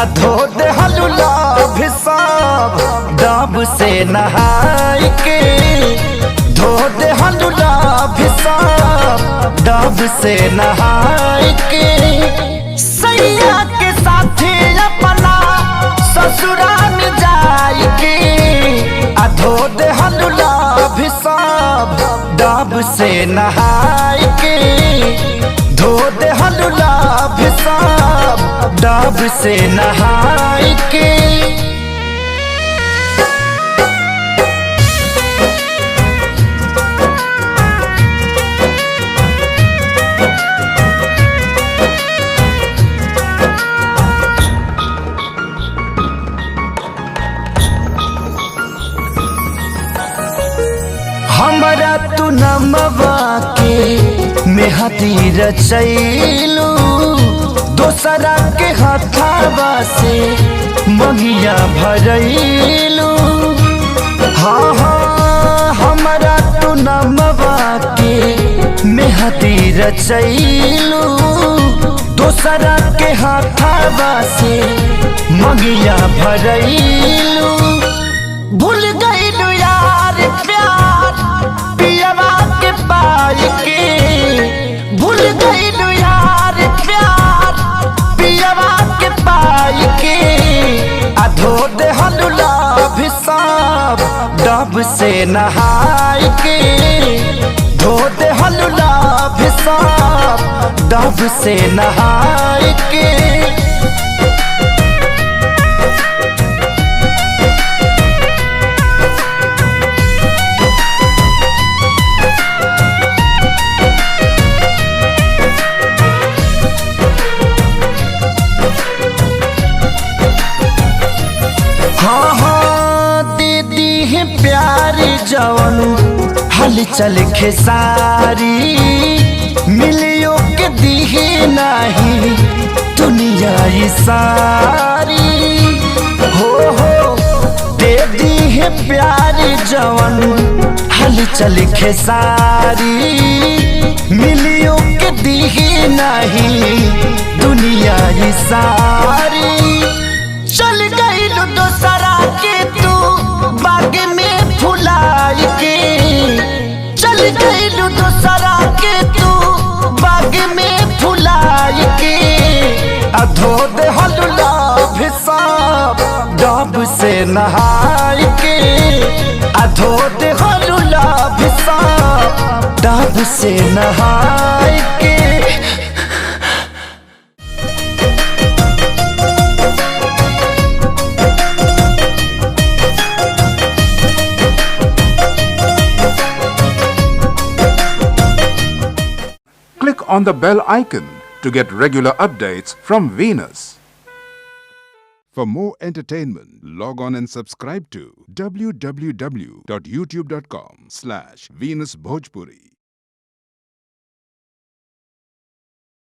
धो दे हलुला सब डब से नहाई के, धो दे हलुला सब डब से नहाई के। सैया के साथे अपना ससुराल जाई के, धो दे हलुला सब डब से नहाई के, धो दे हलुला सब डब से नहाई के। हमरा तू नमवा के मेहदी रचैलू, दोसरा के हथावा से मगिया भरैलू। हाँ हाँ हमरा तू नमवा के मेहदी रचैलू, दोसरा के हथावा से मगिया भरैलू। भूल गईलू यार प्यार पियवा के पाई के, भूल गईलू यार प्यार पियवा के पाई के। धो दे हलुला सब डब से नहाई के, धो दे हलुला सब डब से नहाई के। हाँ हाँ दीदी है प्यार जवन हलचल खेसारी, मिलियो के दिहे नहीं दुनिया ये सारी। हो दीदी है प्यार जवन हलचल खेसारी, मिलियो के दिहे नहीं दुनिया ये सारी। चल गई दोसरा के तू बाग में फुलाई के, चल गई दोसरा के तू बाग में फुलाई के। धो दे हलुला सब डब से नहाई के, धो दे हलुला सब डब से नहाई के। Click on the bell icon to get regular updates from Venus. For more entertainment, log on and subscribe to www.youtube.com/VenusBhojpuri.